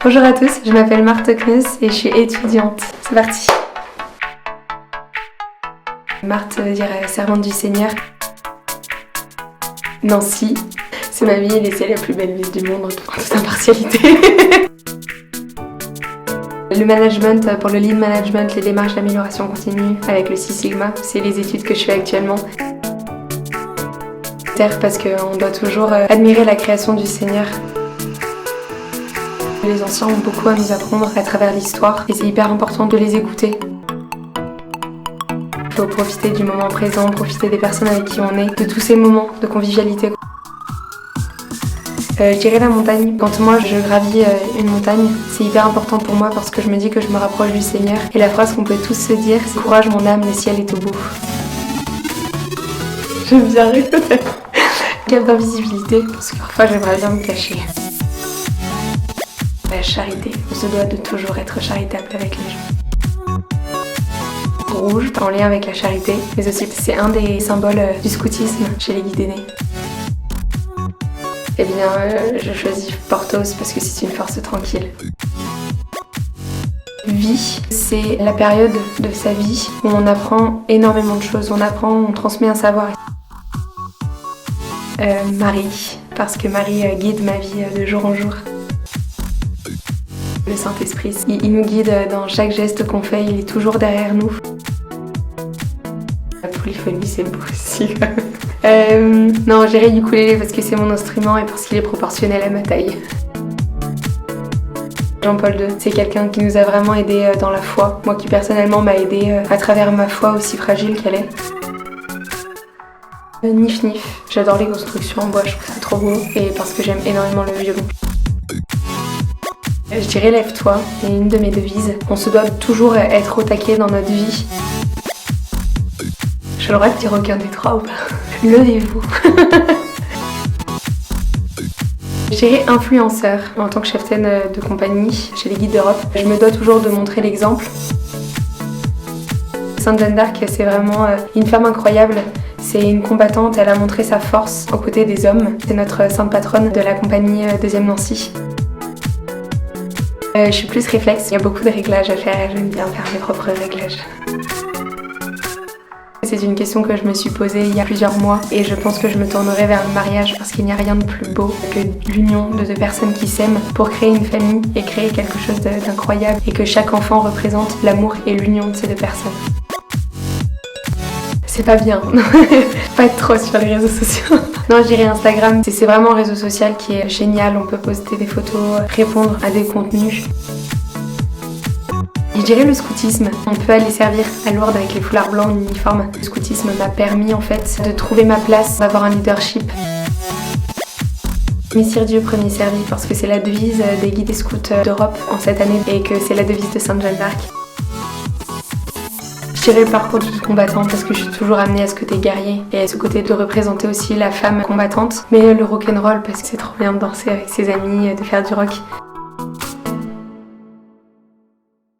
Bonjour à tous, je m'appelle Marthe Knus et je suis étudiante. C'est parti. Marthe veut dire servante du Seigneur. Nancy, c'est ma ville et c'est la plus belle ville du monde en toute impartialité. Le management, pour le lead management, les démarches d'amélioration continue avec le Six Sigma, c'est les études que je fais actuellement. Parce qu'on doit toujours admirer la création du Seigneur. Les anciens ont beaucoup à nous apprendre à travers l'histoire et c'est hyper important de les écouter. Il faut profiter du moment présent, profiter des personnes avec qui on est, de tous ces moments de convivialité. Je dirais la montagne. Quand moi je gravis une montagne, c'est hyper important pour moi parce que je me dis que je me rapproche du Seigneur. Et la phrase qu'on peut tous se dire, c'est « Courage mon âme, le ciel est au bout ». J'aime bien rire. Cap d'invisibilité, parce que parfois j'aimerais bien me cacher. La charité, on se doit de toujours être charitable avec les gens. Rouge, en lien avec la charité, mais aussi c'est un des symboles du scoutisme chez les guides aînés. Eh bien, je choisis Porthos parce que c'est une force tranquille. Vie, c'est la période de sa vie où on apprend énormément de choses, on transmet un savoir. Marie, parce que Marie guide ma vie de jour en jour. Le Saint-Esprit, il nous guide dans chaque geste qu'on fait, il est toujours derrière nous. La polyphonie, c'est beau aussi. Non, j'irai ukulélé parce que c'est mon instrument et parce qu'il est proportionnel à ma taille. Jean-Paul II, c'est quelqu'un qui nous a vraiment aidés dans la foi. Moi qui personnellement m'a aidé à travers ma foi aussi fragile qu'elle est. Nif Nif, j'adore les constructions en bois, je trouve ça trop beau et parce que j'aime énormément le violon. Je dirais lève-toi, c'est une de mes devises. On se doit toujours être au taquet dans notre vie. J'ai le droit de dire aucun des trois ou pas? Levez-vous. Je dirais influenceur. En tant que cheftaine de compagnie chez les guides d'Europe, je me dois toujours de montrer l'exemple. Sainte Jeanne d'Arc, c'est vraiment une femme incroyable. C'est une combattante, elle a montré sa force aux côtés des hommes. C'est notre sainte patronne de la compagnie 2e Nancy. Je suis plus réflexe, il y a beaucoup de réglages à faire et j'aime bien faire mes propres réglages. C'est une question que je me suis posée il y a plusieurs mois et je pense que je me tournerai vers le mariage parce qu'il n'y a rien de plus beau que l'union de deux personnes qui s'aiment pour créer une famille et créer quelque chose d'incroyable et que chaque enfant représente l'amour et l'union de ces deux personnes. C'est pas bien, pas être trop sur les réseaux sociaux. Non, je dirais Instagram, c'est vraiment un réseau social qui est génial, on peut poster des photos, répondre à des contenus. Je dirais le scoutisme, on peut aller servir à Lourdes avec les foulards blancs en uniforme. Le scoutisme m'a permis en fait de trouver ma place, d'avoir un leadership. Messire Dieu, premier servi, parce que c'est la devise des guides et scouts d'Europe en cette année et que c'est la devise de Sainte Jeanne d'Arc. Je dirais le parcours du combattant parce que je suis toujours amenée à ce côté guerrier et à ce côté de représenter aussi la femme combattante. Mais le rock'n'roll parce que c'est trop bien de danser avec ses amis, de faire du rock.